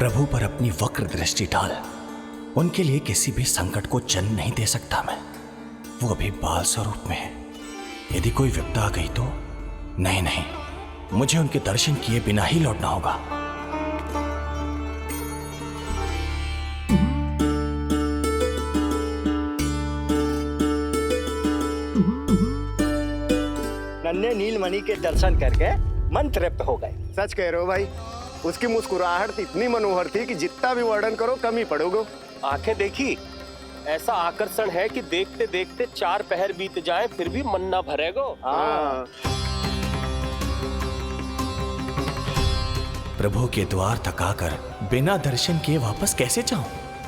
प्रभु पर अपनी वक्र दृष्टि डाल उनके लिए किसी भी संकट को जन्म नहीं दे सकता मैं। वो अभी बाल स्वरूप में है। यदि कोई विपदा आ गई तो नहीं नहीं, मुझे उनके दर्शन किए बिना ही लौटना होगा। नन्हे नीलमणि के दर्शन करके मन तृप्त हो गए। सच कह रहे हो भाई, उसकी मुस्कुराहट इतनी मनोहर थी कि जितना भी वर्णन करो कम ही पड़ोगे। आंखें देखी, ऐसा आकर्षण है कि देखते देखते 4 पहर बीत जाए फिर भी मन ना भरेगो। हाँ। प्रभु के द्वार तक आकर बिना दर्शन किए वापस कैसे जाऊं,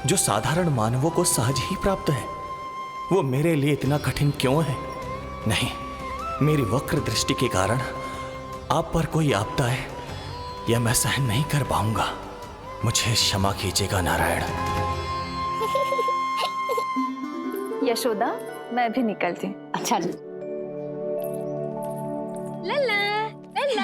जो साधारण मानवों को सहज ही प्राप्त है। वो मेरे लिए इतना कठिन क्यों है? नहीं, मेरी वक्र दृष्टि के कारण आप पर कोई आपदा है या मैं सहन नहीं कर पाऊंगा। मुझे क्षमा कीजिएगा नारायण। यशोदा, मैं भी निकलती हूँ। अच्छा जी। लल्ला, लल्ला,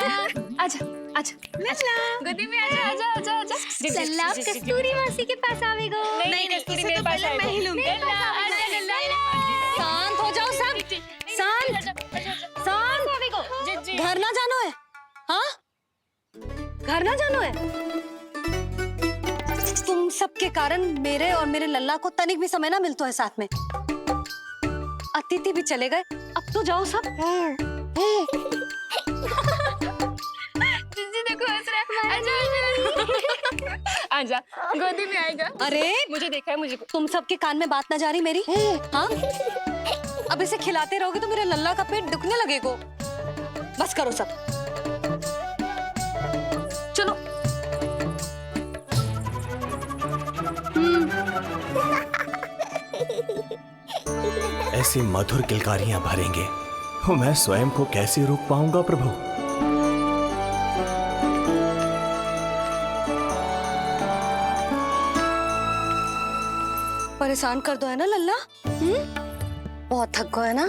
आजा, आजा, लल्ला, गोदी में आजा, आजा, आजा, आजा। लल्ला, कस्तूरी मासी के पास आवेगो। नहीं, कस्तूरी मेरे पास आएगा। मैं ही लूंगी। लल्ला, आजा, लल्ला। शांत हो जाओ सब, शांत, शांत। घर ना जानो है? हाँ, घर ना जानो है? तुम सबके कारण मेरे और मेरे लल्ला को तनिक भी समय ना मिलता है साथ में। अतिथि भी चले गए, अब तो जाओ सब। जीजी देखो हंस रहा है। आजा, आजा, गोदी में आएगा। अरे मुझे देखा है, मुझे। तुम सबके कान में बात ना जा रही मेरी? हाँ, अब इसे खिलाते रहोगे तो मेरे लल्ला का पेट दुखने लगेगा। बस करो सब, चलो। ऐसी मधुर किलकारियां भरेंगे तो मैं स्वयं को कैसे रोक पाऊंगा प्रभु? परेशान कर दो है ना लल्ला? बहुत थक गए ना?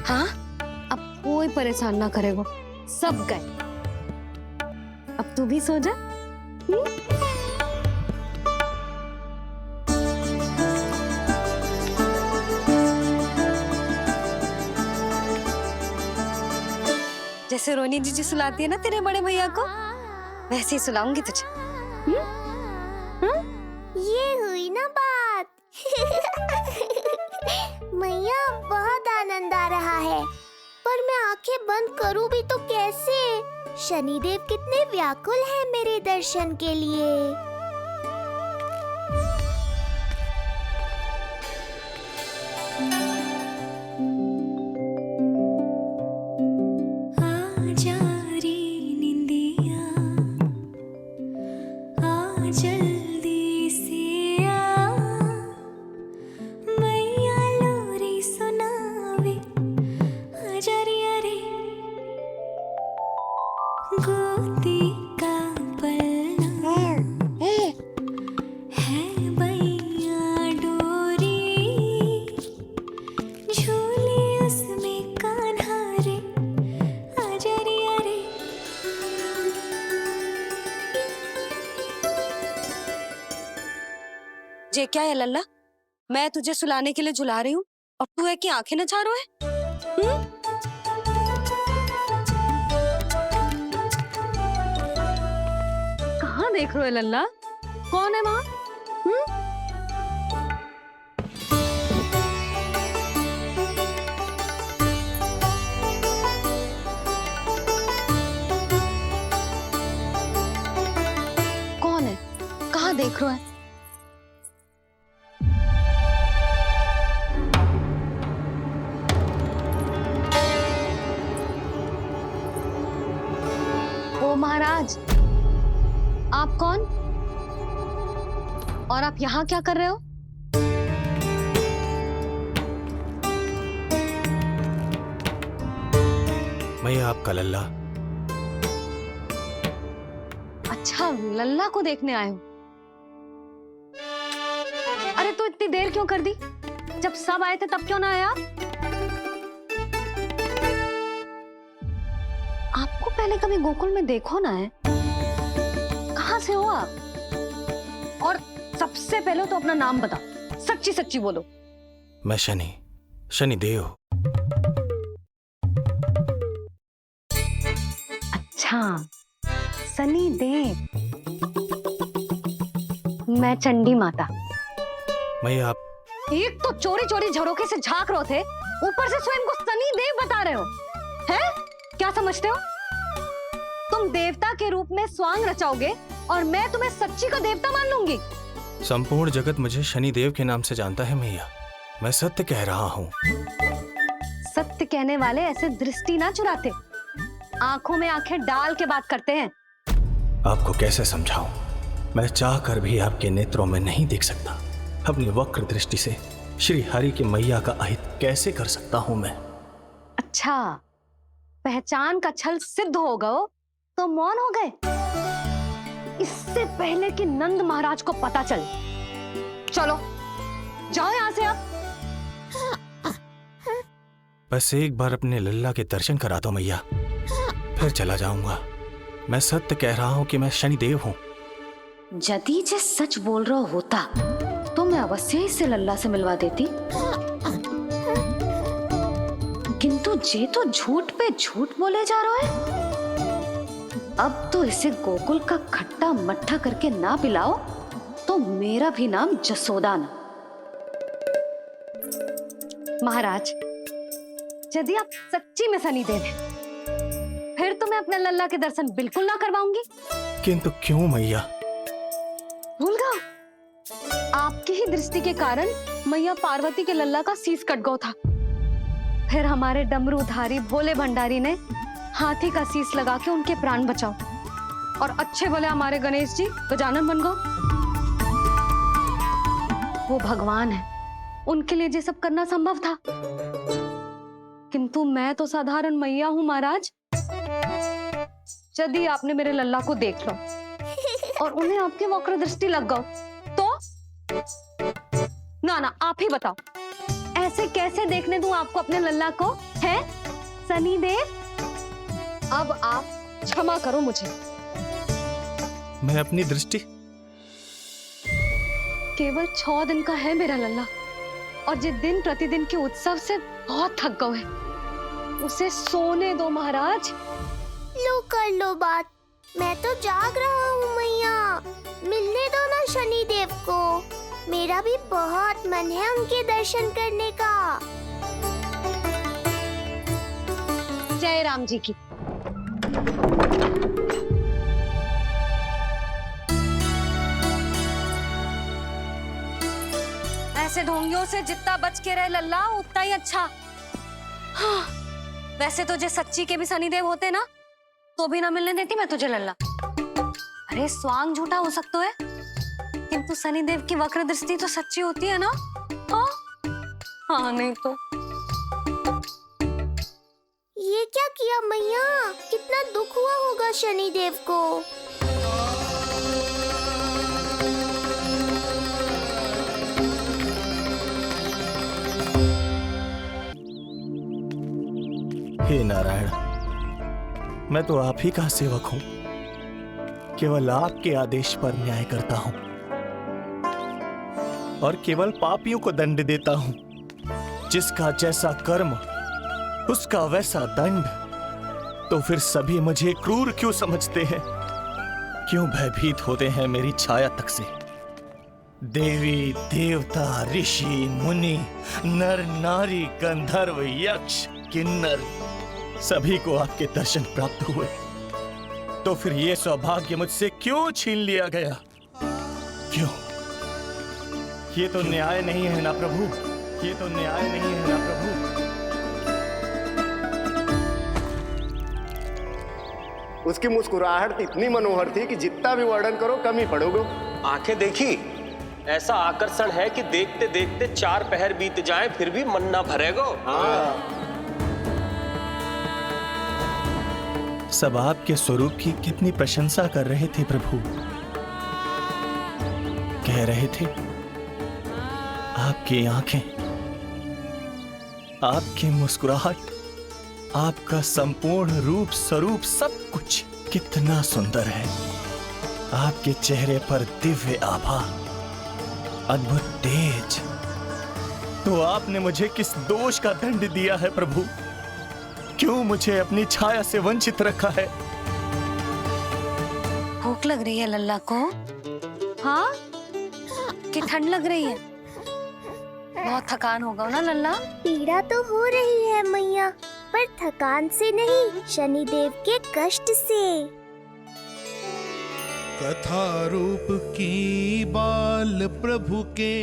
हाँ, अब कोई परेशान ना करेगा, सब गए। अब तू भी सो जा। जैसे रोनी जीजी सुलाती है ना तेरे बड़े भैया को, वैसे ही सुलाऊंगी तुझे। ये हुई ना बात। मैया, बहुत आनंद आ रहा है, पर मैं आंखें बंद करूं भी तो कैसे? शनिदेव कितने व्याकुल हैं मेरे दर्शन के लिए। ये क्या है लल्ला? मैं तुझे सुलाने के लिए झुला रही हूँ और तू है कि आंखें नचा रहा है? कहाँ देख रहे हो लल्ला? कौन है वहाँ? कौन है? कहाँ देख रहे हो? महाराज, आप कौन और आप यहाँ क्या कर रहे हो? मैं आपका लल्ला। अच्छा, लल्ला को देखने आए हो? अरे तो इतनी देर क्यों कर दी? जब सब आए थे तब क्यों ना आया? आपको पहले कभी गोकुल में देखो ना है? कहाँ से हो आप? और सबसे पहले तो अपना नाम बताओ, सच्ची सच्ची बोलो। मैं शनिदेव। अच्छा, सनी देव। मैं चंडी माता। मैया आप एक तो चोरी चोरी झरोखे से झांक रहे थे, ऊपर से स्वयं को सनी देव बता रहे हो, हैं? क्या समझते हो? तुम देवता के रूप में स्वांग रचाओगे और मैं तुम्हें सच्ची का देवता मान लूंगी। संपूर्ण जगत मुझे शनिदेव के नाम से जानता है मैया। मैं सत्य कह रहा हूँ। सत्य कहने वाले ऐसे दृष्टि ना चुराते, आंखों में आंखें डाल के बात करते हैं। आपको कैसे समझाऊं? मैं चाहकर भी आपके नेत्रों में नहीं देख सकता। अपनी वक्र दृष्टि से श्री हरि की मैया का अहित कैसे कर सकता हूं मैं? अच्छा, पहचान का छल सिद्ध हो गया तो मौन हो गए? इससे पहले कि नंद महाराज को पता चले। चलो जाओ यहां से अब। बस एक बार अपने लल्ला के दर्शन करा दो मैया, फिर चला जाऊंगा। मैं सत्य कह रहा हूं कि मैं शनिदेव हूं। यदि जे सच बोल रहा होता तो मैं अवश्य ही इसे लल्ला से मिलवा देती, किंतु जे तो झूठ पे झूठ बोले जा रहा है। अब तो इसे गोकुल का खट्टा मट्ठा करके ना पिलाओ तो मेरा भी नाम जसोदा ना। महाराज, यदि आप सच्ची में सनीदेव हैं, फिर तो मैं अपने लल्ला के दर्शन बिल्कुल ना करवाऊंगी। किंतु क्यों मैया? भूल गया? आपकी ही दृष्टि के कारण मैया पार्वती के लल्ला का शीश कट गया था। फिर हमारे डमरूधारी भोले भंडारी ने हाथी का शीश लगा के उनके प्राण बचाओ, और अच्छे भले हमारे गणेश जी गजानन बन गए। वो भगवान है, उनके लिए ये सब करना संभव था, किंतु मैं तो साधारण मैया हूं महाराज। यदि आपने मेरे लल्ला को देख लो और उन्हें आपकी वक्र दृष्टि लग गई तो ना आप ही बताओ, ऐसे कैसे देखने दूं आपको अपने लल्ला को? है सनीदेव, अब आप क्षमा करो मुझे। मैं अपनी दृष्टि केवल 6 दिन का है मेरा लल्ला, और जिस दिन प्रतिदिन के उत्सव से बहुत थक गए हैं, उसे सोने दो महाराज। लो कर लो बात, मैं तो जाग रहा हूँ मैया। मिलने दो ना शनिदेव को, मेरा भी बहुत मन है उनके दर्शन करने का। जय राम जी की। ऐसे ढोंगियों से जितना बच के रहे लल्ला उतना ही अच्छा। हाँ, वैसे तो जे सच्ची के भी शनिदेव होते ना तो भी ना मिलने देती मैं तुझे लल्ला। अरे स्वांग झूठा हो सकता है, किंतु शनिदेव की वक्र दृष्टि तो सच्ची होती है ना? हाँ नहीं तो। ये क्या किया मैया? कितना दुख हुआ होगा शनिदेव को। हे नारायण, मैं तो आप ही का सेवक हूं, केवल आपके आदेश पर न्याय करता हूं और केवल पापियों को दंड देता हूं। जिसका जैसा कर्म उसका वैसा दंड। तो फिर सभी मुझे क्रूर क्यों समझते हैं? क्यों भयभीत होते हैं मेरी छाया तक से? देवी देवता ऋषि मुनि नर नारी गंधर्व यक्ष किन्नर सभी को आपके दर्शन प्राप्त हुए, तो फिर ये सौभाग्य मुझसे क्यों छीन लिया गया? क्यों? ये तो न्याय नहीं है ना प्रभु, ये तो न्याय नहीं है ना प्रभु। उसकी मुस्कुराहट इतनी मनोहर थी कि जितना भी वर्णन करो कम ही पड़ोगे। आंखें देखी, ऐसा आकर्षण है कि देखते देखते 4 पहर बीत जाए फिर भी मन ना भरेगा। सब आपके स्वरूप की कितनी प्रशंसा कर रहे थे प्रभु। कह रहे थे आपकी आंखें, आपकी मुस्कुराहट, आपका संपूर्ण रूप स्वरूप सब कुछ कितना सुंदर है। आपके चेहरे पर दिव्य आभा, अद्भुत तेज। तो आपने मुझे किस दोष का दंड दिया है प्रभु? क्यों मुझे अपनी छाया से वंचित रखा है? भूख लग रही है लल्ला को? हाँ, कि ठंड लग रही है? बहुत थकान होगा ना लल्ला? पीड़ा तो हो रही है मैया, पर थकान से नहीं, शनिदेव के कष्ट से। कथा रूप की बाल प्रभु के,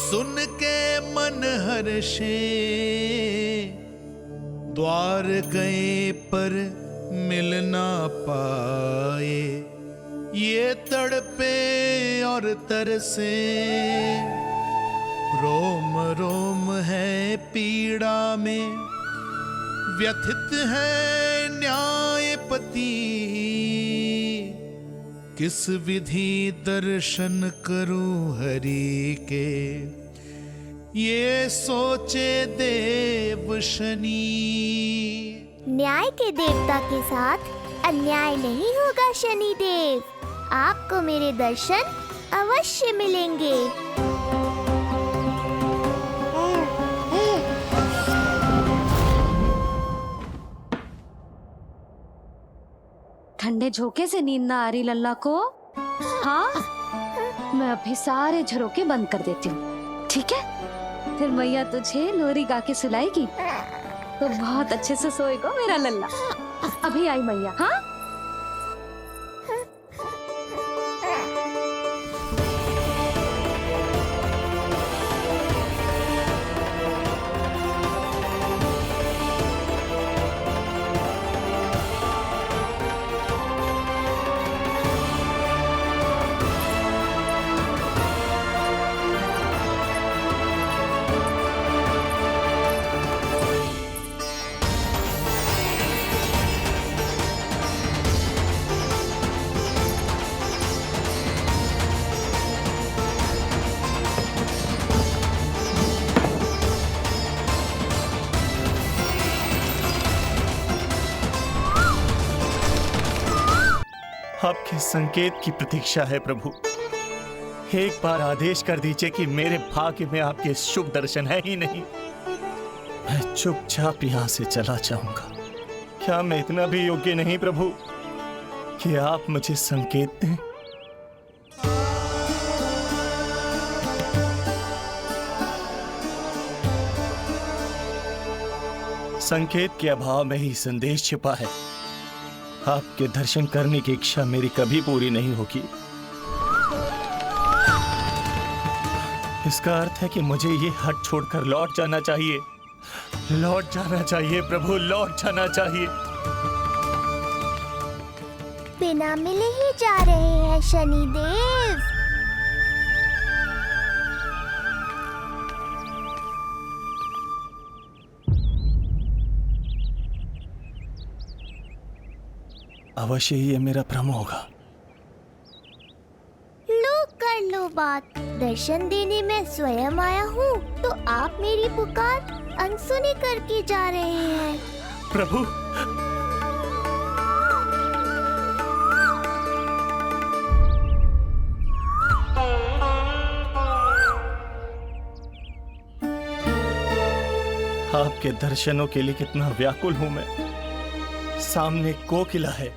सुन के मन हर्षे। द्वार गए पर मिल ना पाए, ये तड़पे और तरसे। रोम रोम है पीड़ा में, व्यथित है न्यायपति। किस विधि दर्शन करूं हरि के, ये सोचे देव शनि। न्याय के देवता के साथ अन्याय नहीं होगा शनिदेव। आपको मेरे दर्शन अवश्य मिलेंगे। ठंडे झोंके से नींद ना आ रही लल्ला को? हाँ, मैं अभी सारे झरोके बंद कर देती हूँ, ठीक है? फिर मैया तुझे लोरी गा के सुलाएगी तो बहुत अच्छे से सोएगा मेरा लल्ला। अभी आई मैया। हाँ, आपके संकेत की प्रतीक्षा है प्रभु। एक बार आदेश कर दीजिए कि मेरे भाग्य में आपके शुभ दर्शन है ही नहीं, मैं चुपचाप यहां से चला जाऊंगा। क्या मैं इतना भी योग्य नहीं प्रभु कि आप मुझे संकेत दें? संकेत के अभाव में ही संदेश छिपा है। आपके दर्शन करने की इच्छा मेरी कभी पूरी नहीं होगी। इसका अर्थ है कि मुझे ये हट छोड़कर लौट जाना चाहिए। लौट जाना चाहिए प्रभु, लौट जाना चाहिए। बिना मिले ही जा रहे हैं शनिदेव। अवश्य ही ये मेरा भ्रम होगा। लो कर लो बात। दर्शन देने मैं स्वयं आया हूँ, तो आप मेरी पुकार अनसुनी करके जा रहे हैं। प्रभु, आपके दर्शनों के लिए कितना व्याकुल हूं मैं। सामने कोकिला है,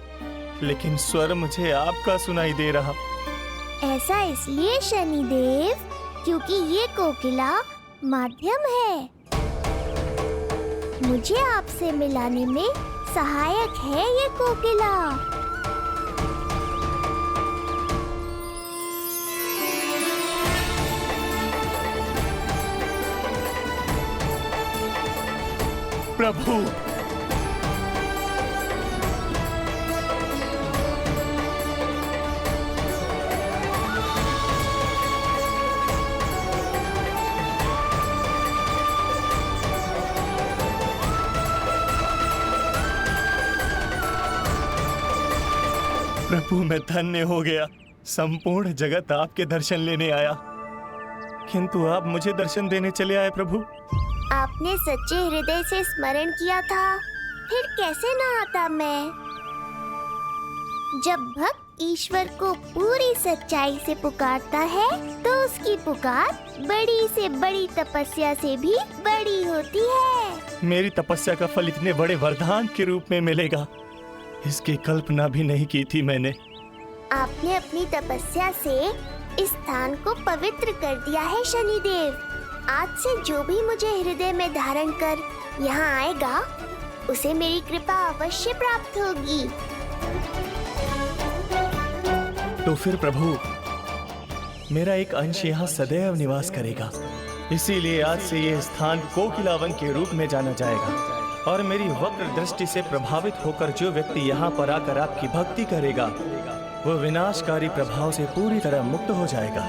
लेकिन स्वर मुझे आपका सुनाई दे रहा। ऐसा इसलिए शनिदेव, क्योंकि ये कोकिला माध्यम है। मुझे आपसे मिलाने में सहायक है ये कोकिला। प्रभु, प्रभु मैं धन्य हो गया। संपूर्ण जगत आपके दर्शन लेने आया, किंतु आप मुझे दर्शन देने चले आए प्रभु। आपने सच्चे हृदय से स्मरण किया था, फिर कैसे ना आता मैं। जब भक्त ईश्वर को पूरी सच्चाई से पुकारता है तो उसकी पुकार बड़ी से बड़ी तपस्या से भी बड़ी होती है। मेरी तपस्या का फल इतने बड़े वरदान के रूप में मिलेगा, इसकी कल्पना भी नहीं की थी मैंने। आपने अपनी तपस्या से इस स्थान को पवित्र कर दिया है शनिदेव। आज से जो भी मुझे हृदय में धारण कर यहाँ आएगा उसे मेरी कृपा अवश्य प्राप्त होगी। तो फिर प्रभु, मेरा एक अंश यहाँ सदैव निवास करेगा, इसीलिए आज से ये स्थान कोकिलावन के रूप में जाना जाएगा। और मेरी वक्र दृष्टि से प्रभावित होकर जो व्यक्ति यहाँ पर आकर आपकी भक्ति करेगा वो विनाशकारी प्रभाव से पूरी तरह मुक्त हो जाएगा।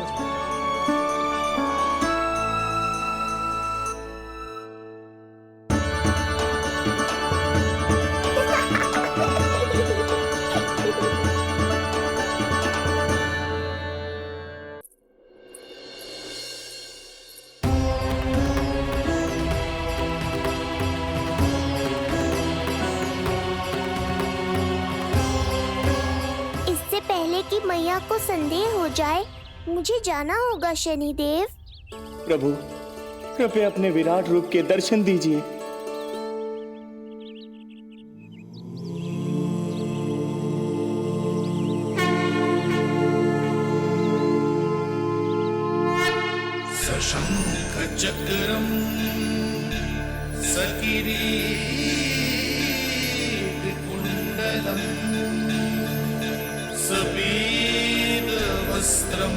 कि मैया को संदेह हो जाए, मुझे जाना होगा शनिदेव। प्रभु, कृपया अपने विराट रूप के दर्शन दीजिए। सशंख चक्रम सकिरीट कुंडलम सबीद वस्त्रम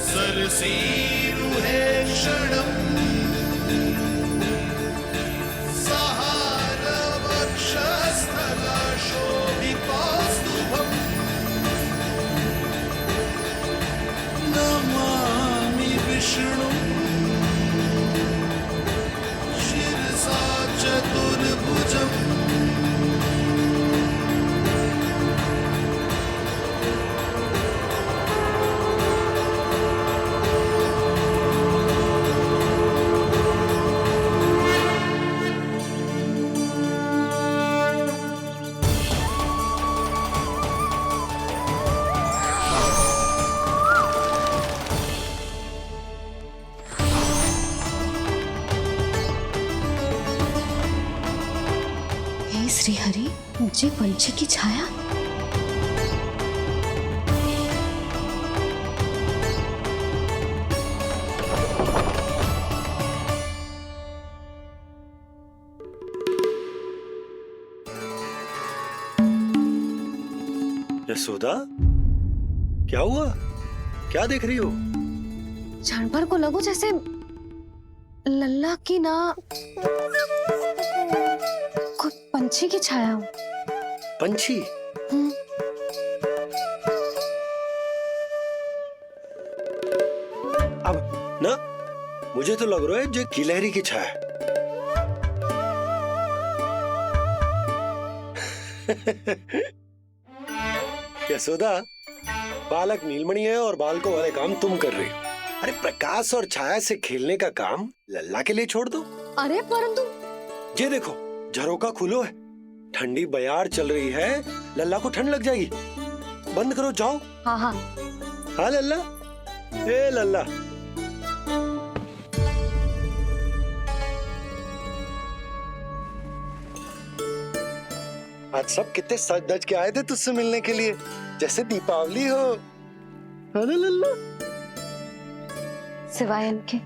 सरसीरुहे क्षणम सहार वक्षस्थला शोभितौस्तुभम नमामि विष्णुं शिरसा चतुर्भुजम्। श्री हरि, मुझे पंछी की छाया। यशोदा, क्या हुआ? क्या देख रही हो? जानवर को लगो जैसे लल्ला की ना पंछी की छाया हूँ। पंछी? अब ना मुझे तो लग रहा है जो गिलहरी की छाया। यशोदा, बालक नीलमणि है और बालकों वाले काम तुम कर रही हो। अरे प्रकाश और छाया से खेलने का काम लल्ला के लिए छोड़ दो। अरे परंतु ये देखो, झरोका खुलो है, ठंडी बयार चल रही है, लल्ला को ठंड लग जाएगी। बंद करो, जाओ। हाँ हाँ हाँ लल्ला, ए लल्ला। आज सब कितने सज धज के आए थे तुझसे मिलने के लिए, जैसे दीपावली हो, है ना लल्ला? सिवाय इनके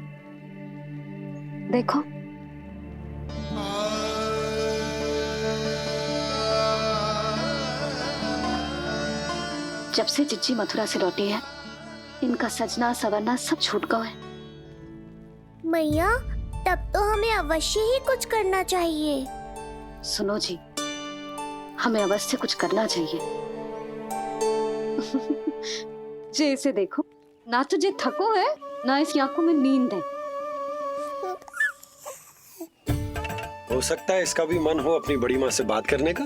देखो, जब से चिच्ची मथुरा से लौटी है, इनका सजना सवरना सब छूट गया है। मैया, तब तो हमें अवश्य ही कुछ करना चाहिए। सुनो जी, हमें अवश्य कुछ करना चाहिए। जे इसे देखो, ना तो जे थको है, ना इसकी आंखों में नींद है। हो सकता है इसका भी मन हो अपनी बड़ी माँ से बात करने का।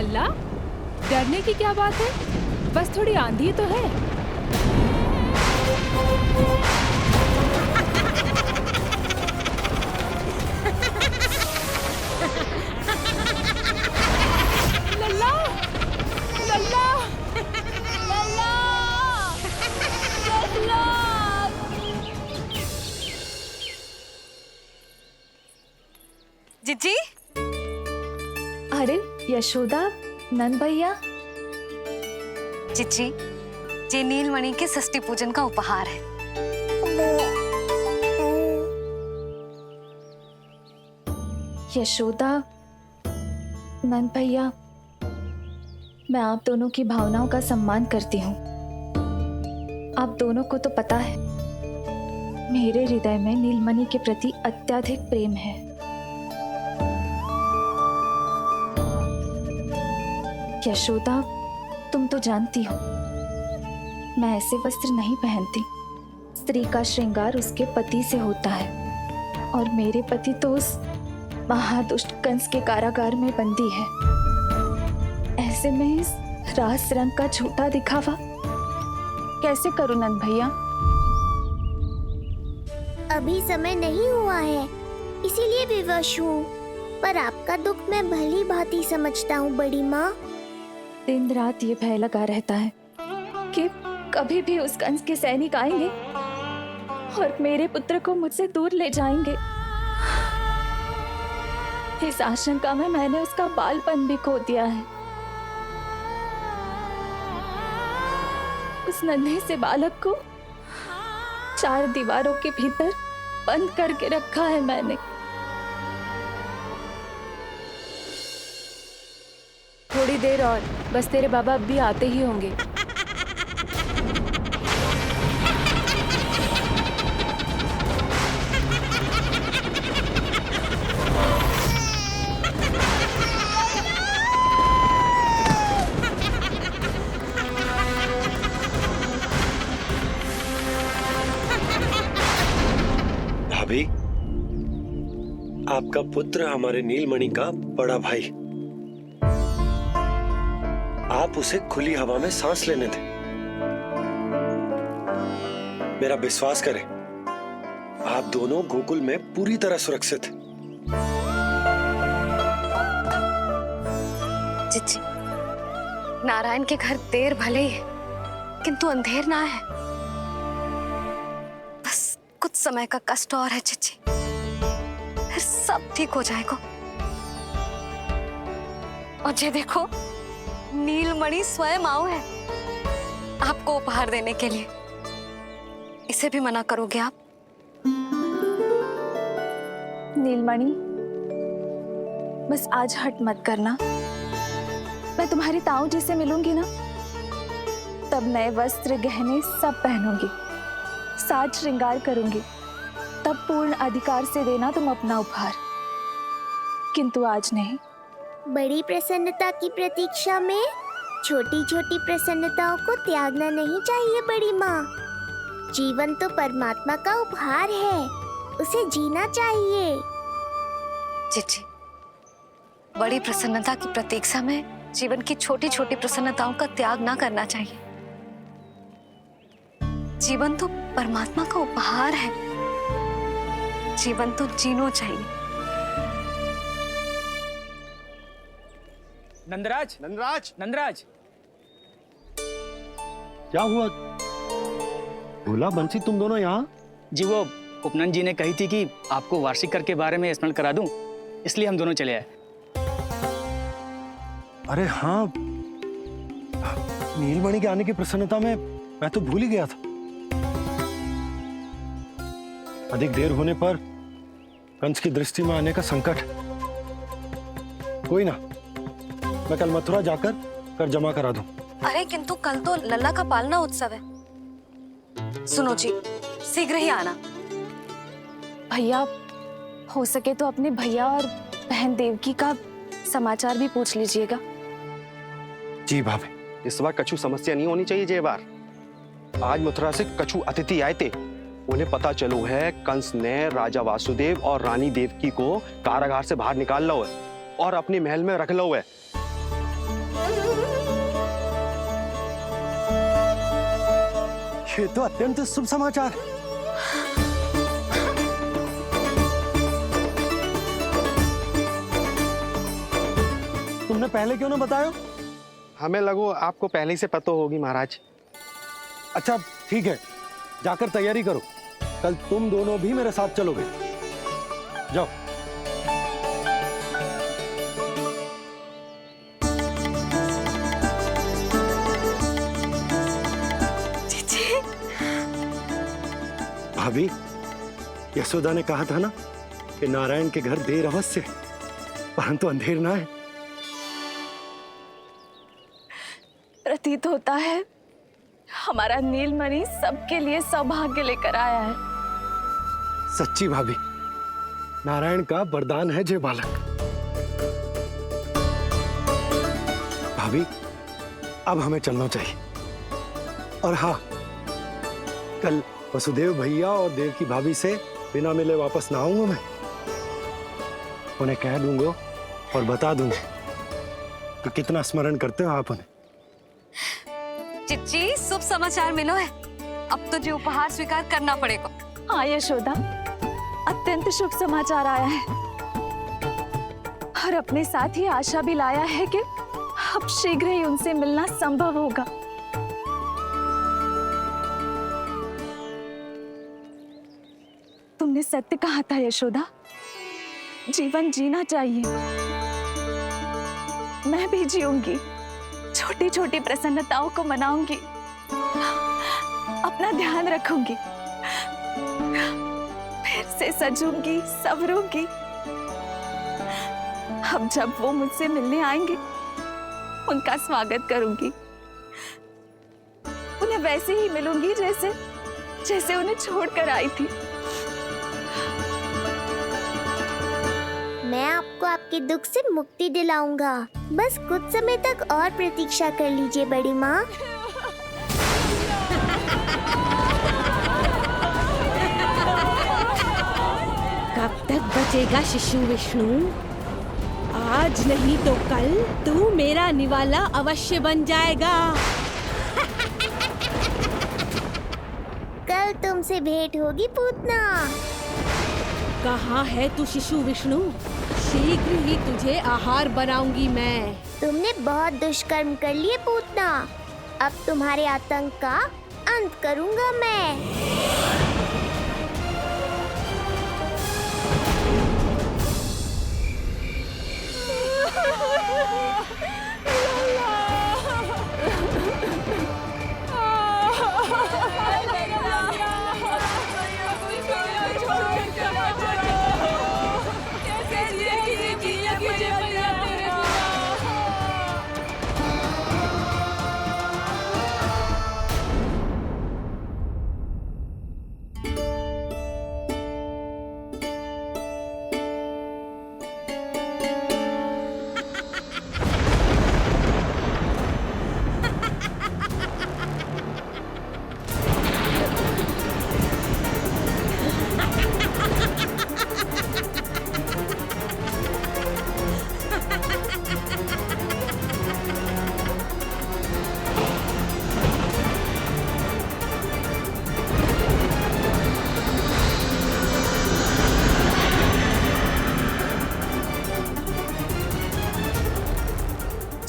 लल्ला, डरने की क्या बात है? बस थोड़ी आंधी तो है। लल्ला, लल्ला, लल्ला, लल्ला। जीजी, अरे यशोदा, नंद भैया। जीजी, ये नीलमणि के षष्ठी पूजन का उपहार है। यशोदा, नंद भैया, मैं आप दोनों की भावनाओं का सम्मान करती हूँ। आप दोनों को तो पता है मेरे हृदय में नीलमणि के प्रति अत्यधिक प्रेम है। यशोदा, तुम तो जानती हो मैं ऐसे वस्त्र नहीं पहनती। स्त्री का श्रृंगार उसके पति से होता है और मेरे पति तो उस महादुष्ट कंस के कारागार में बंदी है। ऐसे में इस रास रंग का झूठा दिखावा कैसे करूं नंद भैया? अभी समय नहीं हुआ है, इसीलिए विवश हूँ। पर आपका दुख मैं भली भांति समझता हूँ बड़ी माँ। दिन रात ये भय लगा रहता है कि कभी भी उस कंस के सैनिक आएंगे और मेरे पुत्र को मुझसे दूर ले जाएंगे। इस आशंका में मैंने उसका बालपन भी खो दिया है। उस नन्हे से बालक को 4 दीवारों के भीतर बंद करके रखा है मैंने। थोड़ी देर और, बस तेरे बाबा अब भी आते ही होंगे। भाभी, आपका पुत्र हमारे नीलमणि का बड़ा भाई। आप उसे खुली हवा में सांस लेने दें। मेरा विश्वास करें, आप दोनों गोकुल में पूरी तरह सुरक्षित हैं। जीजी, नारायण के घर देर भले ही है, किंतु अंधेर ना है। बस कुछ समय का कष्ट और है जीजी, फिर सब ठीक हो जाएगा। और ये देखो, नीलमणि स्वयं आओ है आपको उपहार देने के लिए। इसे भी मना करोगे आप? नीलमणि, बस आज हट मत करना। मैं तुम्हारी ताऊ जी से मिलूंगी ना, तब नए वस्त्र गहने सब पहनूंगी, साज श्रृंगार करूंगी। तब पूर्ण अधिकार से देना तुम अपना उपहार, किंतु आज नहीं। बड़ी प्रसन्नता की प्रतीक्षा में छोटी छोटी प्रसन्नताओं को त्यागना नहीं चाहिए बड़ी माँ। जीवन तो परमात्मा का उपहार है, उसे जीना चाहिए। जीजी, बड़ी प्रसन्नता की प्रतीक्षा में जीवन की छोटी छोटी प्रसन्नताओं का त्याग ना करना चाहिए। जीवन तो परमात्मा का उपहार है, जीवन तो जीना चाहिए। नंदराज, नंदराज, नंदराज, क्या हुआ? भोला, बंसी, तुम दोनों यहाँ? जी वो उपनंद जी ने कही थी कि आपको वार्षिक कर के बारे में स्मरण करा दूं, इसलिए हम दोनों चले आए। अरे हाँ, नीलमणि के आने की प्रसन्नता में मैं तो भूल ही गया था। अधिक देर होने पर कंस की दृष्टि में आने का संकट। कोई ना, मैं कल मथुरा जाकर कर जमा करा दूं। अरे किंतु कल तो लल्ला का पालना उत्सव है। सुनो जी, शीघ्र ही आना। भैया, हो सके तो अपने भैया और बहन देवकी का समाचार भी पूछ लीजिएगा। जी भाभी। इस बार कछु समस्या नहीं होनी चाहिए। ये बार आज मथुरा से कछु अतिथि आए थे, उन्हें पता चलो है कंस ने राजा वासुदेव और रानी देवकी को कारागार से बाहर निकाल लो है और अपने महल में रख लो है। ये तो अत्यंत शुभ समाचार है। तुमने पहले क्यों ना बताया? हमें लगो आपको पहले से पता होगी महाराज। अच्छा ठीक है, जाकर तैयारी करो, कल तुम दोनों भी मेरे साथ चलोगे। जाओ। भाभी, यशोदा ने कहा था ना कि नारायण के घर देर अवश्य है, परंतु अंधेर ना है। प्रतीत होता है हमारा नीलमणि सबके लिए सौभाग्य लेकर आया है। सच्ची भाभी, नारायण का वरदान है जे बालक। भाभी, अब हमें चलना चाहिए। और हाँ, कल वसुदेव भैया और देवकी भाभी से बिना मिले वापस ना आऊंगा मैं। उन्हें कह दूंगा और बता दूंगा कि कितना स्मरण करते हो आप उन्हें। चिच्ची, शुभ समाचार मिलो है। अब तो जो उपहार स्वीकार करना पड़ेगा। हाँ यशोदा, अत्यंत शुभ समाचार आया है और अपने साथ ही आशा भी लाया है कि अब शीघ्र ही उनसे मिलना संभव होगा। तुमने सत्य कहा था यशोदा, जीवन जीना चाहिए। मैं भी जीऊंगी, छोटी छोटी प्रसन्नताओं को मनाऊंगी, अपना ध्यान रखूंगी, फिर से सजूंगी, संवरूंगी। अब जब वो मुझसे मिलने आएंगे, उनका स्वागत करूंगी। उन्हें वैसे ही मिलूंगी जैसे उन्हें छोड़कर आई थी। मैं आपको आपके दुख से मुक्ति दिलाऊंगा। बस कुछ समय तक और प्रतीक्षा कर लीजिए बड़ी माँ। कब तक बचेगा शिशु विष्णु? आज नहीं तो कल तू मेरा निवाला अवश्य बन जाएगा। कल तुमसे भेंट होगी पूतना। कहाँ है तू शिशु विष्णु? शीघ्र ही तुझे आहार बनाऊंगी मैं। तुमने बहुत दुष्कर्म कर लिए पूतना। अब तुम्हारे आतंक का अंत करूंगा मैं।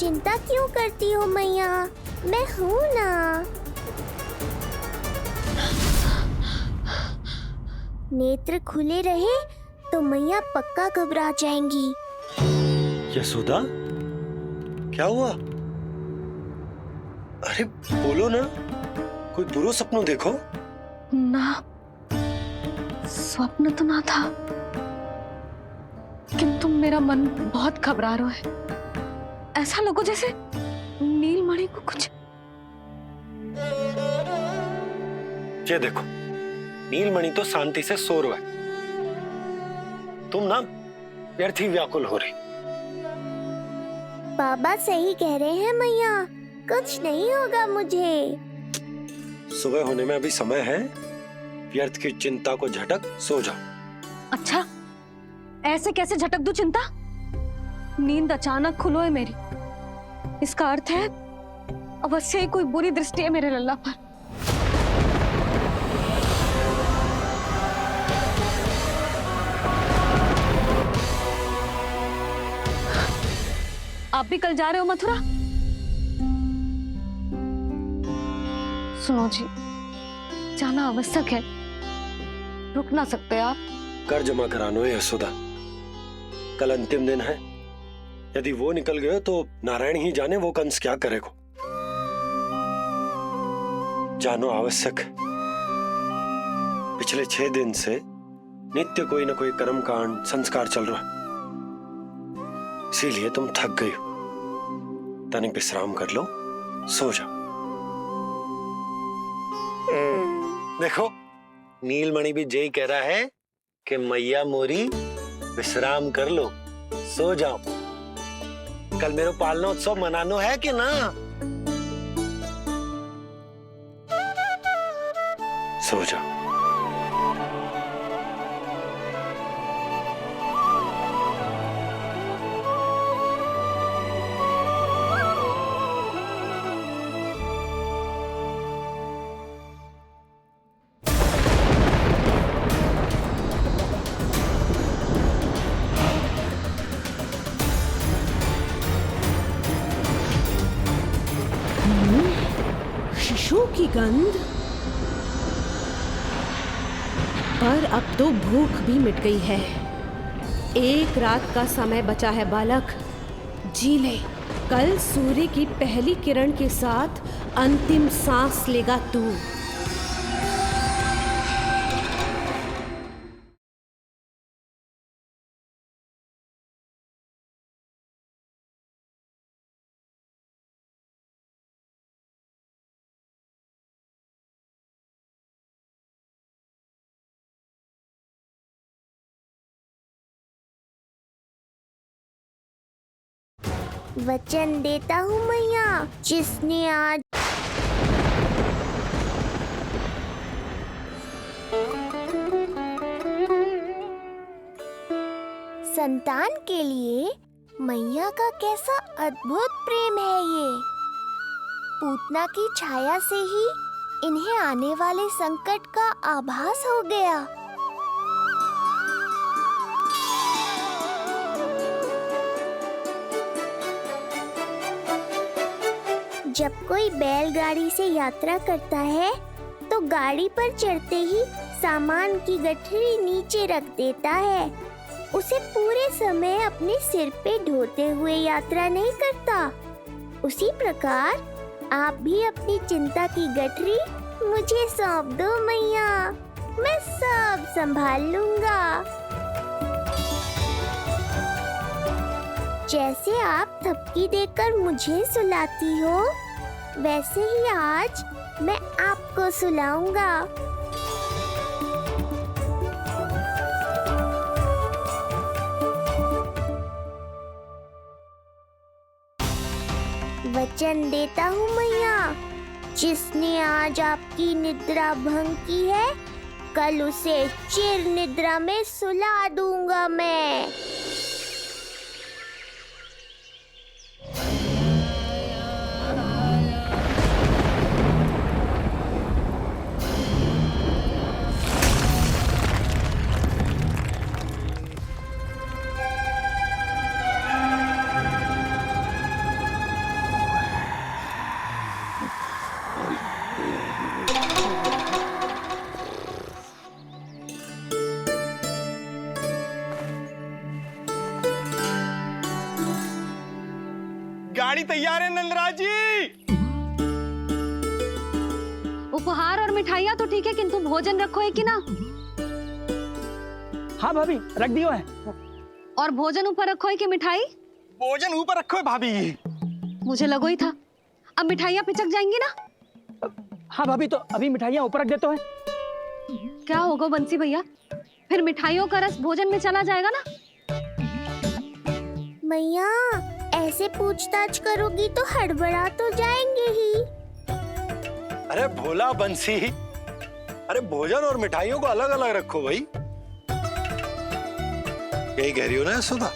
चिंता क्यों करती हो मैया? मैं हूँ ना। नेत्र खुले रहे तो मैया पक्का घबरा जाएंगी। यशोदा, क्या हुआ? अरे बोलो ना, कोई बुरा सपना देखो। ना, स्वप्न तो ना था, किंतु मेरा मन बहुत घबरा रहा है। ऐसा लगो जैसे नीलमणि को कुछ। ये देखो, नीलमणि तो शांति से सो रहा है, तुम ना व्यर्थ ही व्याकुल हो रही। बाबा सही कह रहे हैं मैया, कुछ नहीं होगा मुझे। सुबह होने में अभी समय है, व्यर्थ की चिंता को झटक सो जाओ। अच्छा, ऐसे कैसे झटक दूं चिंता? नींद अचानक खुलो है मेरी, इसका अर्थ है अवश्य ही कोई बुरी दृष्टि है मेरे लल्ला पर। आप भी कल जा रहे हो मथुरा? सुनो जी, जाना आवश्यक है, रुक ना सकते आप? कर जमा करानो है यशोदा, कल अंतिम दिन है। यदि वो निकल गए तो नारायण ही जाने वो कंस क्या करेगा। जानो आवश्यक। पिछले 6 दिन से नित्य कोई ना कोई कर्मकांड संस्कार चल रहा है, इसीलिए तुम थक गई हो। तनिक विश्राम कर लो, सो जाओ। देखो नीलमणि भी जय कह रहा है कि मैया मोरी विश्राम कर लो, सो जाओ। कल मेरा पालना उत्सव मनानो है कि ना? सो जाओ। शिशु की गंध। पर अब तो भूख भी मिट गई है। एक रात का समय बचा है बालक, जी ले। कल सूर्य की पहली किरण के साथ अंतिम सांस लेगा तू। वचन देता हूँ मैया, जिसने आज संतान के लिए मैया का कैसा अद्भुत प्रेम है ये। पूतना की छाया से ही इन्हें आने वाले संकट का आभास हो गया। जब कोई बैलगाड़ी से यात्रा करता है तो गाड़ी पर चढ़ते ही सामान की गठरी नीचे रख देता है। उसे पूरे समय अपने सिर पे ढोते हुए यात्रा नहीं करता। उसी प्रकार आप भी अपनी चिंता की गठरी मुझे सौंप दो मैया, मैं सब संभाल लूंगा। जैसे आप थपकी देकर मुझे सुलाती हो, वैसे ही आज मैं आपको सुलाऊंगा। वचन देता हूँ मैया, जिसने आज आपकी निद्रा भंग की है, कल उसे चिर निद्रा में सुला दूंगा मैं। गाड़ी तैयार है नंदराज जी। उपहार और मिठाइयाँ तो ठीक है, किंतु भोजन रखो है कि ना? हाँ भाभी, रख दियो है। और भोजन ऊपर रखो है कि मिठाई? भोजन ऊपर रखो है भाभी। मुझे लगो ही था, अब मिठाइयाँ पिचक जाएंगी ना? हाँ भाभी, तो अभी मिठाइयाँ ऊपर रख देते हैं। क्या होगा बंसी भैया, फिर मिठाइयों का रस भोजन में चला जाएगा ना? मैया ऐसे पूछताछ करोगी तो हड़बड़ा तो जाएंगे ही। अरे भोला बंसी, अरे भोजन और मिठाइयों को अलग अलग रखो भाई। यही कह रही हो ना सुधा?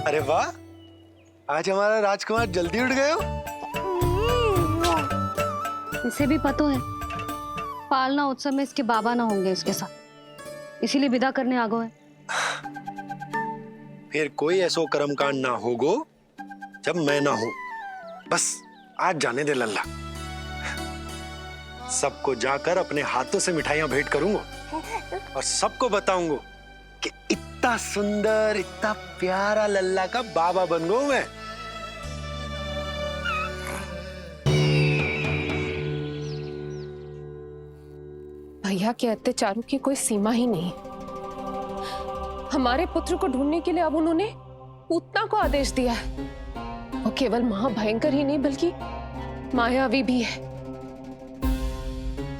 अरे वाह, आज हमारा राजकुमार जल्दी उठ गए हो। इसे भी पता है पालना उत्सव में इसके बाबा ना होंगे इसके साथ, इसीलिए विदा करने आ गए। फिर कोई ऐसो कर्म कांड ना होगो जब मैं ना हूं। बस आज जाने दे लल्ला। सबको जाकर अपने हाथों से मिठाइयां भेंट करूंगा और सबको बताऊंगा कि इतना सुंदर, इतना प्यारा लल्ला का बाबा बन गया मैं। भैया के अत्याचारों की कोई सीमा ही नहीं। हमारे पुत्र को ढूंढने के लिए अब उन्होंने पूतना को आदेश दिया है। वो केवल महाभयंकर ही नहीं बल्कि मायावी भी है।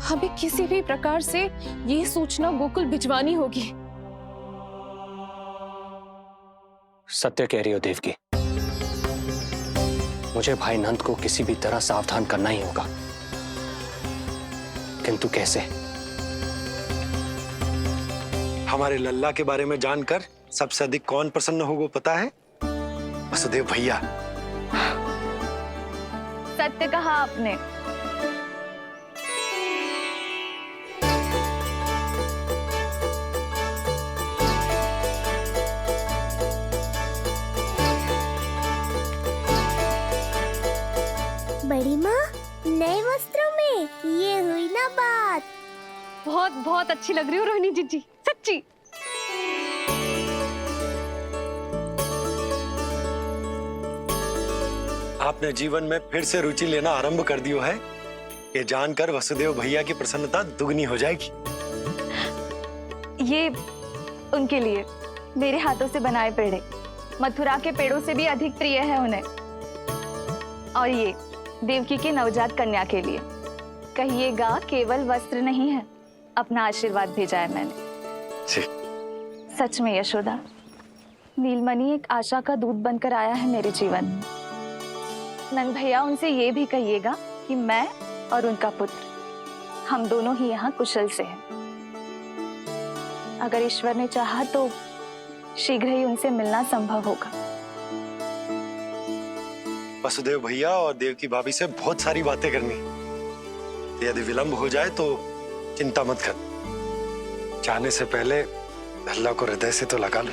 हमें किसी भी प्रकार से ये सूचना गोकुल भिजवानी होगी। सत्य कह रही हो देवकी। मुझे भाई नंद को किसी भी तरह सावधान करना ही होगा, किंतु कैसे? हमारे लल्ला के बारे में जानकर सबसे अधिक कौन प्रसन्न होगा पता है? वसुदेव भैया। सत्य कहा आपने। बड़ी माँ, नए वस्त्रों में ये हुई ना बात। बहुत बहुत अच्छी लग रही हो रोहिणी जीजी, सच्ची। आपने जीवन में फिर से रुचि लेना आरंभ कर दियो है। ये जानकर वसुदेव भैया की प्रसन्नता दुगनी हो जाएगी। ये उनके लिए मेरे हाथों से बनाए पेड़े मथुरा के पेड़ों से भी अधिक प्रिय है उन्हें। और ये देवकी की नवजात कन्या के लिए कहिएगा केवल वस्त्र नहीं है, अपना आशीर्वाद भेजा है मैंने। सच में यशोदा, नीलमणि एक आशा का दूत बनकर आया है मेरे जीवन में। नंद भैया, उनसे ये भी कहिएगा कि मैं और उनका पुत्र हम दोनों ही यहाँ कुशल से हैं। अगर ईश्वर ने चाहा तो शीघ्र ही उनसे मिलना संभव होगा। वसुदेव भैया और देवकी भाभी से बहुत सारी बातें करनी। यदि विलंब हो जाए तो चिंता मत कर। जाने से पहले अल्लाह को हृदय से तो लगा लो।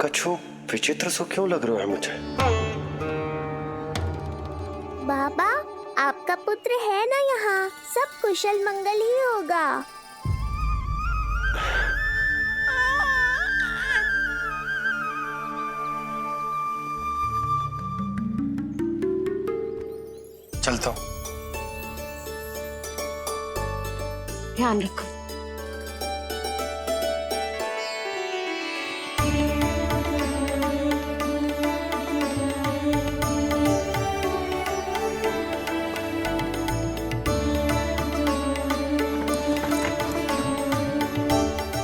कछु विचित्र सो क्यों लग रहा है मुझे? बाबा, आपका पुत्र है ना यहाँ, सब कुशल मंगल ही होगा। चलता हूँ। ध्यान रखो।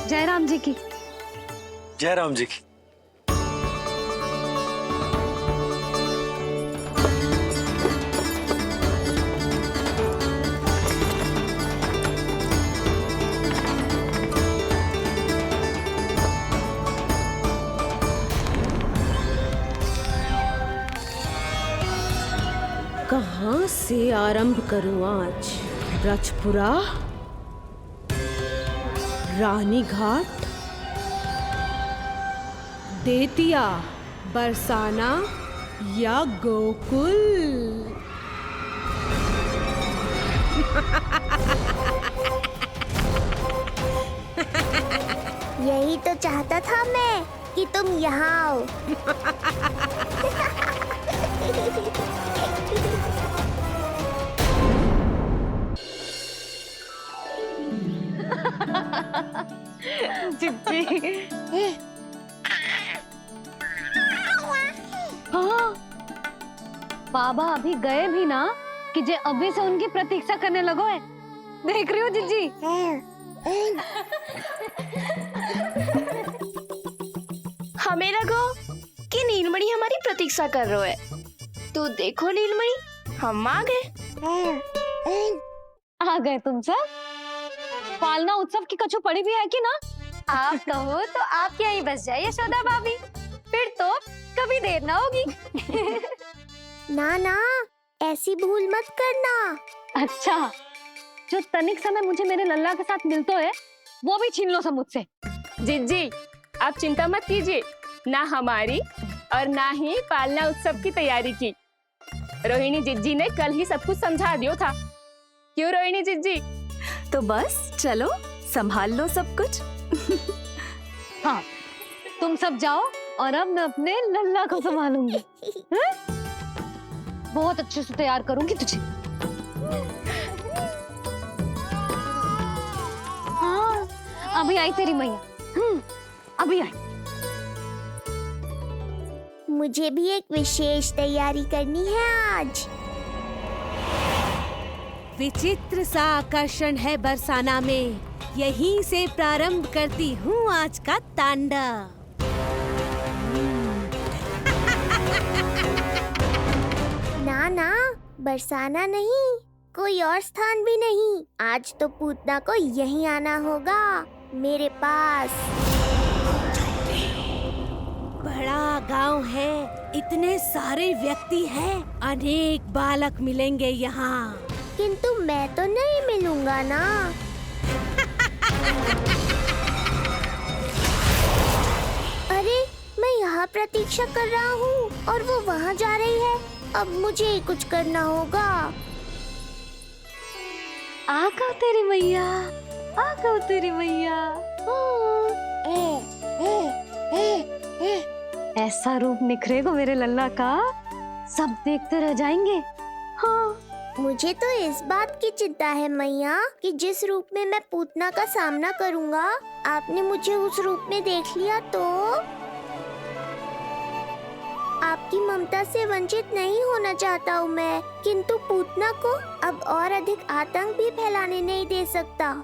जय राम जी की। जय राम जी की। कहाँ से आरंभ करूं आज? ब्रजपुरा, रानी घाट, देतिया, बरसाना या गोकुल? यही तो चाहता था मैं कि तुम यहाँ आओ। जिज्जी। हाँ, बाबा अभी गए भी ना कि जे अभी से उनकी प्रतीक्षा करने लगो है। देख रही हो जिज्जी? हमें लगो कि नीलमणि हमारी प्रतीक्षा कर रहे है। तो देखो नीलमणि, हम आ गए। आ गए तुम सब? पालना उत्सव की कछु पड़ी भी है कि ना? आप कहो तो आप यहीं बस जाइए यशोदा भाभी, फिर तो कभी देर ना होगी। ना ना, ऐसी भूल मत करना। अच्छा, जो तनिक समय मुझे मेरे लल्ला के साथ मिलते है वो भी छीन लो सब मुझसे। जिज्जी, आप चिंता मत कीजिए, ना हमारी और ना ही पालना उत्सव की तैयारी की। रोहिणी जिज्जी ने कल ही सब कुछ समझा दियो था। क्यों रोहिणी जिज्जी? तो बस चलो संभाल लो सब कुछ। हाँ, तुम सब जाओ और अब मैं अपने लल्ला को संभालूंगी। बहुत अच्छे से तैयार करूंगी तुझे। हाँ, अभी आई तेरी मैया। अभी आई। मुझे भी एक विशेष तैयारी करनी है आज। विचित्र सा आकर्षण है बरसाना में, यहीं से प्रारंभ करती हूँ आज का तांडव। ना ना, बरसाना नहीं, कोई और स्थान भी नहीं। आज तो पूतना को यहीं आना होगा, मेरे पास। बड़ा गांव है, इतने सारे व्यक्ति हैं, अनेक बालक मिलेंगे यहाँ। किंतु मैं तो नहीं मिलूंगा ना। अरे, मैं यहाँ प्रतीक्षा कर रहा हूँ और वो वहाँ जा रही है। अब मुझे ही कुछ करना होगा। आ गओ तेरी मैया, आ गओ तेरी मैया। ऐसा रूप निखरेगा मेरे लल्ला का, सब देखते रह जाएंगे। हाँ, मुझे तो इस बात की चिंता है मैया कि जिस रूप में मैं पूतना का सामना करूँगा, आपने मुझे उस रूप में देख लिया तो आपकी ममता से वंचित नहीं होना चाहता हूँ मैं, किंतु पूतना को अब और अधिक आतंक भी फैलाने नहीं दे सकता।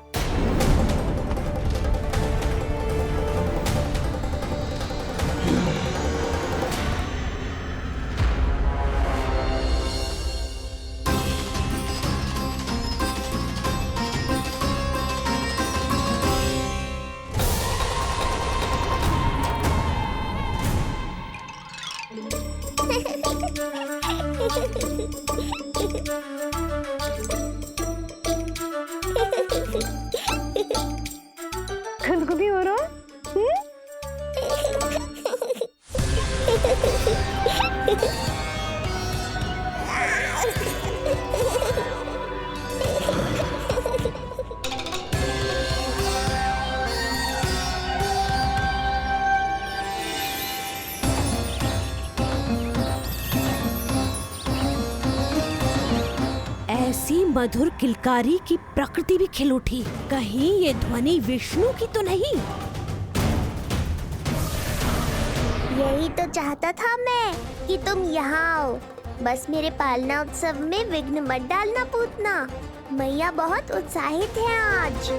खुदकुदी हो रहा है? ऐसी मधुर किलकारी की प्रकृति भी खिल उठी। कहीं ये ध्वनि विष्णु की तो नहीं? यही तो चाहता था मैं कि तुम यहाँ आओ। बस मेरे पालना उत्सव में विघ्न मत डालना पूतना। मैया बहुत उत्साहित है आज।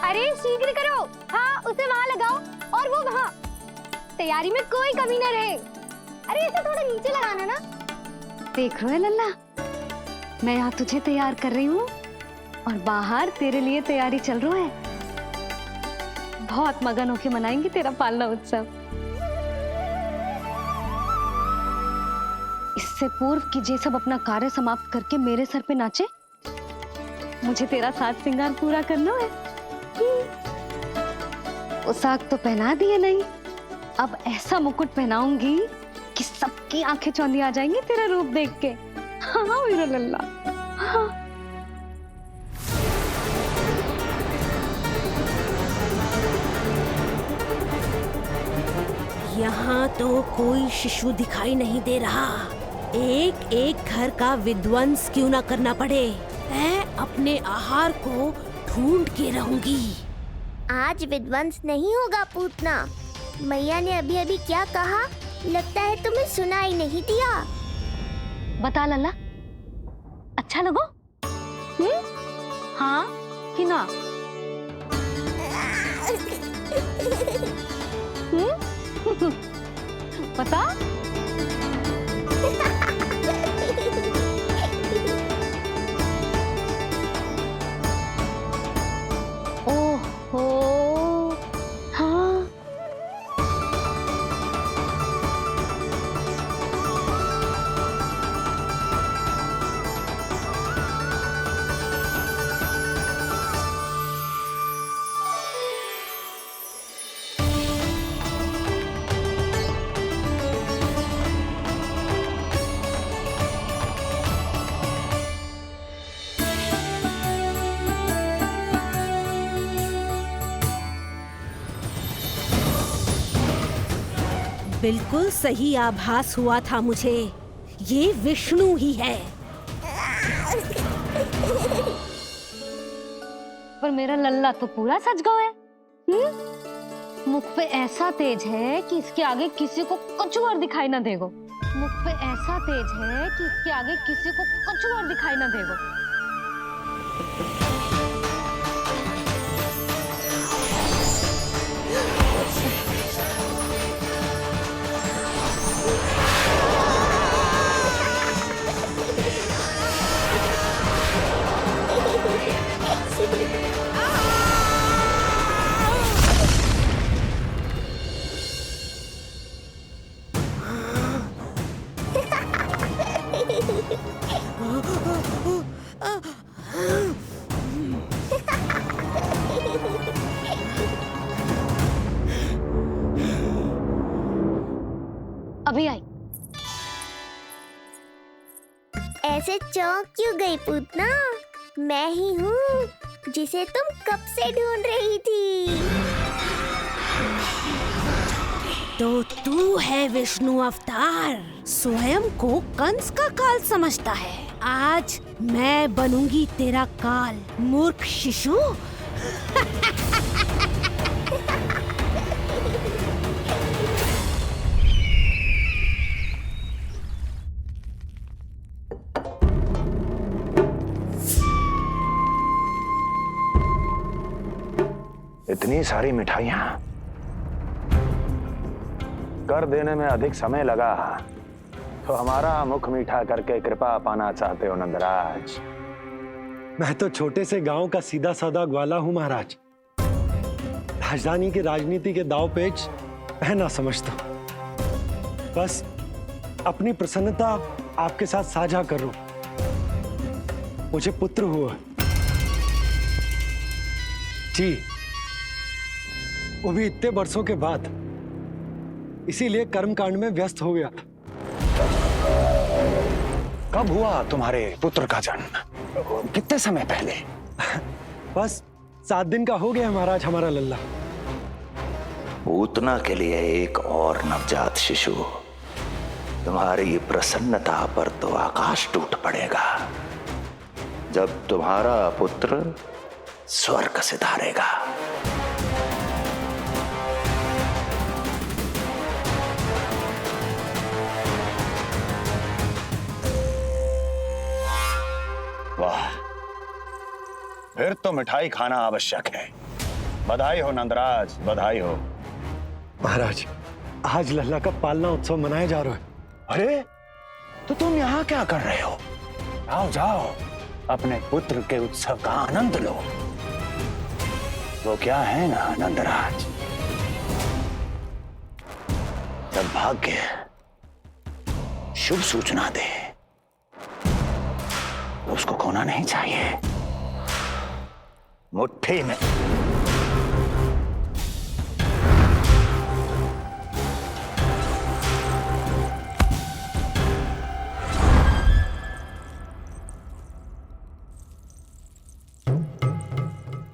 अरे शीघ्र करो, हाँ उसे वहाँ लगाओ और वो वहाँ। तैयारी में कोई कमी न रहे। अरे इसे थोड़ा नीचे लगाना ना। देख रहे हो लल्ला, मैं यहाँ तुझे तैयार कर रही हूँ और बाहर तेरे लिए तैयारी चल रहा है। बहुत मगन होके मनाएंगे तेरा पालना उत्सव। इससे पूर्व कि जे सब अपना कार्य समाप्त करके मेरे सर पे नाचे, मुझे तेरा साज श्रृंगार पूरा करना है। पोशाक तो पहना दिए नहीं, अब ऐसा मुकुट पहनाऊंगी कि सबकी आंखें चौंधी आ जाएंगी तेरा रूप देख के। हाँ मेरा लल्ला, हाँ। तो कोई शिशु दिखाई नहीं दे रहा। एक एक घर का विध्वंस क्यों ना करना पड़े, मैं अपने आहार को ढूंढ के रहूंगी। आज विध्वंस नहीं होगा पूतना। मैया ने अभी अभी क्या कहा, लगता है तुम्हें सुनाई नहीं दिया। बता लल्ला, अच्छा लगो? हाँ कि ना? बता। ओहो, हाँ। बिल्कुल सही आभास हुआ था मुझे, ये विष्णु ही है। पर मेरा लल्ला तो पूरा सज गया है। मुख पे ऐसा तेज है कि इसके आगे किसी को कुछ और दिखाई ना देगो। मुख पे ऐसा तेज है कि इसके आगे किसी को कुछ और दिखाई ना देगो। अभी आई। ऐसे चौंक क्यों गई पूतना? मैं ही हूँ जिसे तुम कब से ढूंढ रही थी। तो तू है विष्णु अवतार, स्वयं को कंस का काल समझता है। आज मैं बनूंगी तेरा काल, मूर्ख शिशु। इतनी सारी मिठाइयां कर देने में अधिक समय लगा तो हमारा मुख मीठा करके कृपा पाना चाहते हो नंदराज? मैं तो छोटे से गांव का सीधा साधा ग्वाला हूं महाराज। राजधानी की राजनीति के दाव पेच मैं ना समझता। बस अपनी प्रसन्नता आपके साथ साझा कर रहा हूं। मुझे पुत्र हुआ जी, वो भी इतने वर्षों के बाद, इसीलिए कर्मकांड में व्यस्त हो गया था। कब हुआ तुम्हारे पुत्र का जन्म? कितने समय पहले? बस 7 दिन का हो गया महाराज हमारा लल्ला। पूतना के लिए एक और नवजात शिशु। तुम्हारी प्रसन्नता पर तो आकाश टूट पड़ेगा जब तुम्हारा पुत्र स्वर्ग सिधारेगा। वाह, फिर तो मिठाई खाना आवश्यक है। बधाई हो नंदराज, बधाई हो। महाराज, आज लल्ला का पालना उत्सव मनाया जा रहा है। अरे, तो तुम यहाँ क्या कर रहे हो? आओ जाओ, अपने पुत्र के उत्सव का आनंद लो। वो क्या है ना नंदराज, जब भाग्य शुभ सूचना दे तो उसको खोना नहीं चाहिए। मुट्ठी में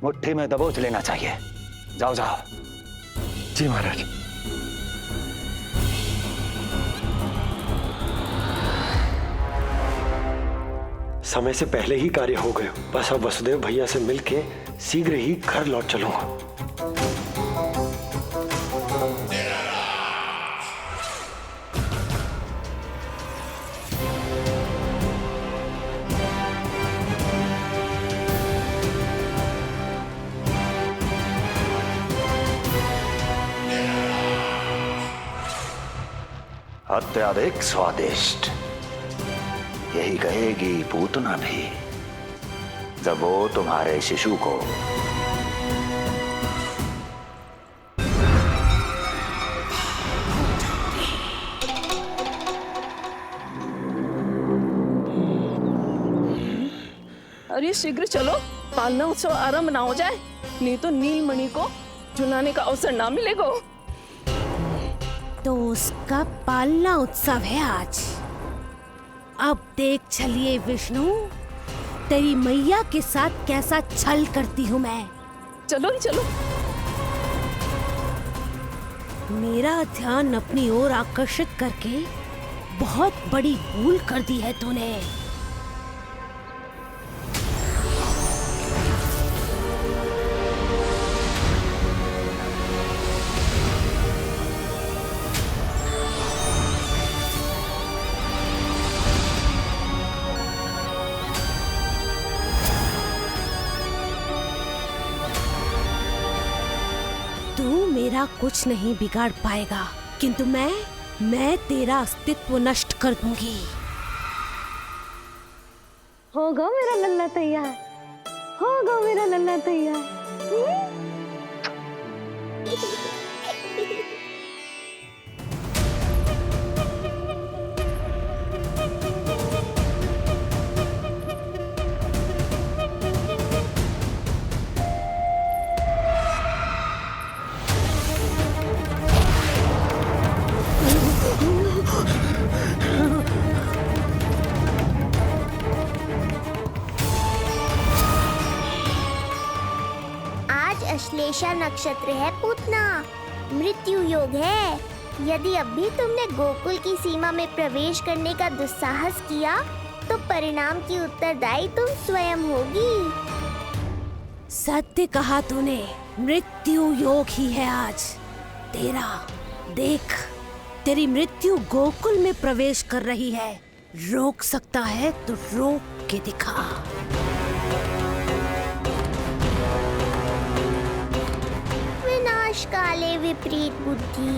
मुट्ठी में दबोच लेना चाहिए। जाओ जाओ। जी महाराज। समय से पहले ही कार्य हो गए। बस अब वसुदेव भैया से मिलके शीघ्र ही घर लौट चलूंगा। अत्यधिक स्वादिष्ट, यही कहेगी पूतना भी जब वो तुम्हारे शिशु को अरे शीघ्र चलो, पालना उत्सव आरंभ ना हो जाए, नहीं तो नीलमणि को झुलाने का अवसर ना मिलेगा। तो उसका पालना उत्सव है आज। अब देख चलिए विष्णु, तेरी मैया के साथ कैसा छल करती हूँ मैं। चलो चलो। मेरा ध्यान अपनी ओर आकर्षित करके बहुत बड़ी भूल कर दी है तूने। तू मेरा कुछ नहीं बिगाड़ पाएगा, किंतु मैं तेरा अस्तित्व नष्ट कर दूंगी। होगा मेरा लल्ला तैयार, होगा मेरा लल्ला तैयार। अश्लेषा नक्षत्र है पूतना, मृत्यु योग है। यदि अब भी तुमने गोकुल की सीमा में प्रवेश करने का दुस्साहस किया तो परिणाम की उत्तरदायी तुम स्वयं होगी। सत्य कहा तूने, मृत्यु योग ही है आज तेरा। देख, तेरी मृत्यु गोकुल में प्रवेश कर रही है। रोक सकता है तो रोक के दिखा। काले विपरीत बुद्धि।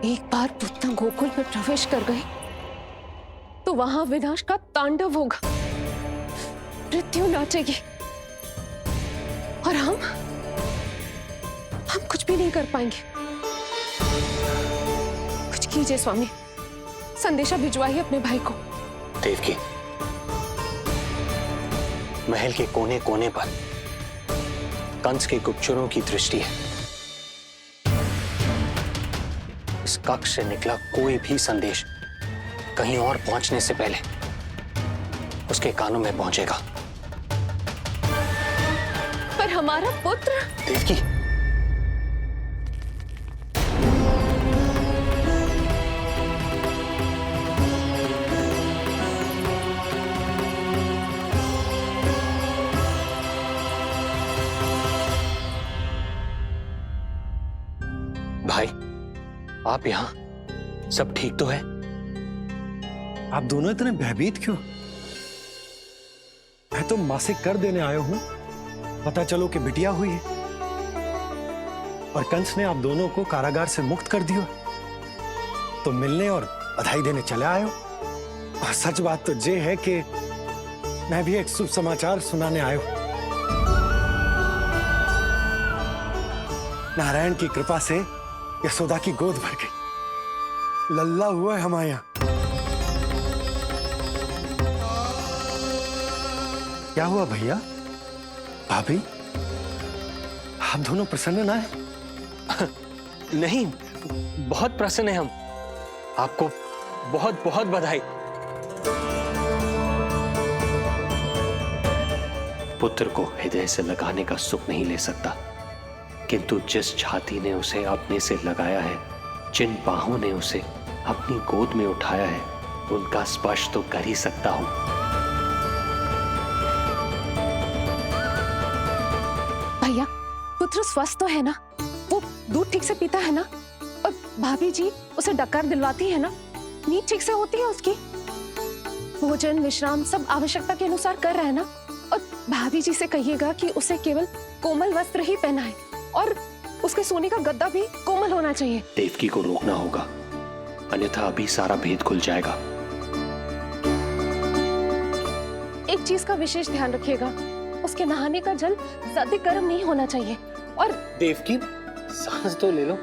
एक बार पूतना गोकुल में प्रवेश कर गए तो वहां विनाश का तांडव होगा, मृत्यु नाचेगी और हम कुछ भी नहीं कर पाएंगे। कुछ कीजिए स्वामी, संदेशा भिजवाइए अपने भाई को। देवकी, महल के कोने कोने पर कंस के गुप्तचरों की दृष्टि है। इस कक्ष से निकला कोई भी संदेश कहीं और पहुंचने से पहले उसके कानों में पहुंचेगा। पर हमारा पुत्र। देवकी, भाई, आप यहाँ सब ठीक तो है? आप दोनों इतने भयभीत क्यों? मैं तो मासिक कर देने आया हूं, पता चलो कि बिटिया हुई है और कंस ने आप दोनों को कारागार से मुक्त कर दिया, तो मिलने और बधाई देने चले आए हो। और सच बात तो ये है कि मैं भी एक शुभ समाचार सुनाने आया हूं। नारायण की कृपा से यशोदा की गोद भर गई, लल्ला हुआ है हमारे यहाँ। क्या हुआ भैया, भाभी, आप दोनों प्रसन्न ना है? नहीं, बहुत प्रसन्न है हम। आपको बहुत बहुत बधाई। पुत्र को हृदय से लगाने का सुख नहीं ले सकता, किंतु जिस छाती ने उसे अपने से लगाया है, जिन बाहों ने उसे अपनी गोद में उठाया है, उनका स्पर्श तो कर ही सकता हूं। भैया, पुत्र स्वस्थ तो है ना? वो दूध ठीक से पीता है ना? और भाभी जी उसे डकार दिलवाती है ना? नींद ठीक से होती है उसकी? भोजन विश्राम सब आवश्यकता के अनुसार कर रहा है ना? और भाभी जी से कहिएगा कि उसे केवल कोमल वस्त्र ही पहनाए और उसके सोने का गद्दा भी कोमल होना चाहिए। देवकी को रोकना होगा, अन्यथा अभी सारा भेद खुल जाएगा। एक चीज का विशेष ध्यान रखिएगा, उसके नहाने का जल ज्यादा गर्म नहीं होना चाहिए। और देवकी, सांस तो ले लो।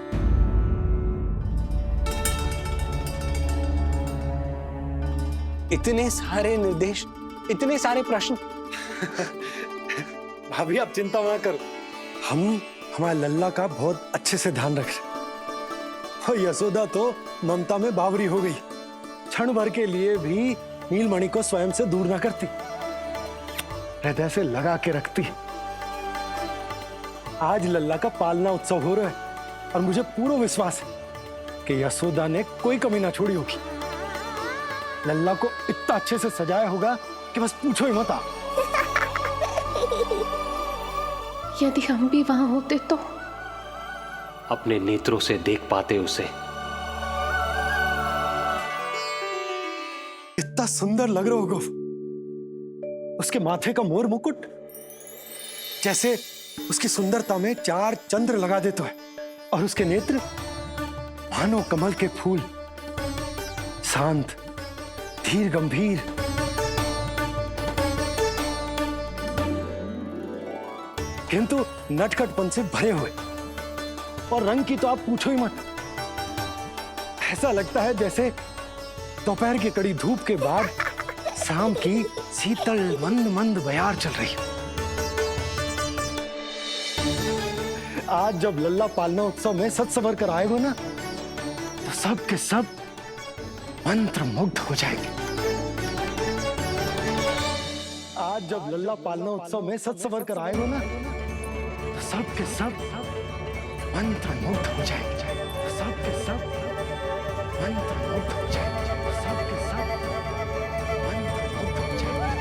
इतने सारे निर्देश, इतने सारे प्रश्न। भाभी आप चिंता ना करो, हम हमारे लल्ला का बहुत अच्छे से ध्यान रख रहे। और यशोदा तो ममता में बावरी हो गई, क्षण भर के लिए भी नीलमणि को स्वयं से दूर ना करती, हृदय से लगा के रखती। आज लल्ला का पालना उत्सव हो रहा है और मुझे पूरा विश्वास है कि यशोदा ने कोई कमी ना छोड़ी होगी। लल्ला को इतना अच्छे से सजाया होगा कि बस पूछो ही मत। यदि हम भी वहां होते तो अपने नेत्रों से देख पाते उसे। इतना सुंदर लग रहा होगा उसके माथे का मोर मुकुट, जैसे उसकी सुंदरता में 4 चंद्र लगा देते हैं। और उसके नेत्र मानो कमल के फूल, शांत धीर गंभीर। किंतु नटखटपन से भरे हुए, और रंग की तो आप पूछो ही मत। ऐसा लगता है जैसे दोपहर की कड़ी धूप के बाद शाम की शीतल मंद मंद बयार चल रही है। आज जब लल्ला पालना उत्सव में सज संवर कर आएगा ना, तो सब के सब मंत्र मुग्ध हो जाएंगे। आज जब लल्ला पालना उत्सव में सज संवर कर आएगा ना, तो सब के सब मंत्र मुग्ध हो जाएंगे। सब के सब मंत्र मुग्ध हो जाएंगे। सब के सब मंत्र मुग्ध हो जाएंगे।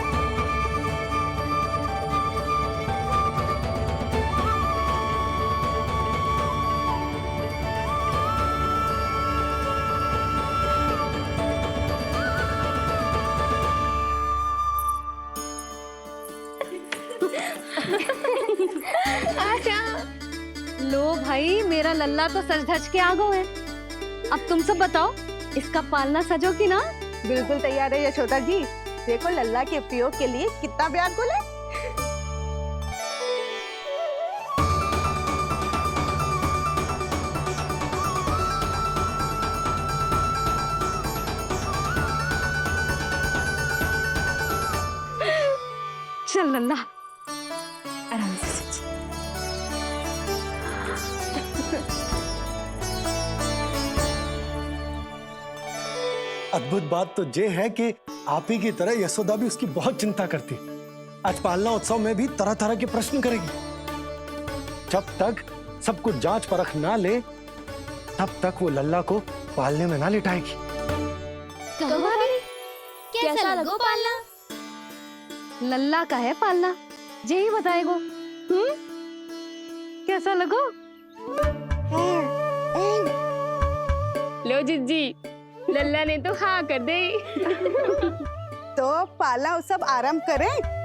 लो भाई, मेरा लल्ला तो सज धज के आ गो है। अब तुम सब बताओ, इसका पालना सजो कि ना? बिल्कुल तैयार है यशोदा जी। देखो लल्ला के उपयोग के लिए कितना व्याकुल है। चल लल्ला, आराम से सच। अद्भुत बात तो ये है कि आप ही की तरह यशोदा भी उसकी बहुत चिंता करती है। आज पालना उत्सव में भी तरह तरह के प्रश्न करेगी। जब तक सब कुछ जांच परख ना ले, तब तक वो लल्ला को पालने में ना लिटाएगी। कहो भाभी, कैसा लगो पालना? लल्ला का है पालना, जे ही बताएगो। कैसा लगो? लो जिज्जी, लल्ला ने तो हाँ कर दे। तो पालना उत्सव आरंभ करें।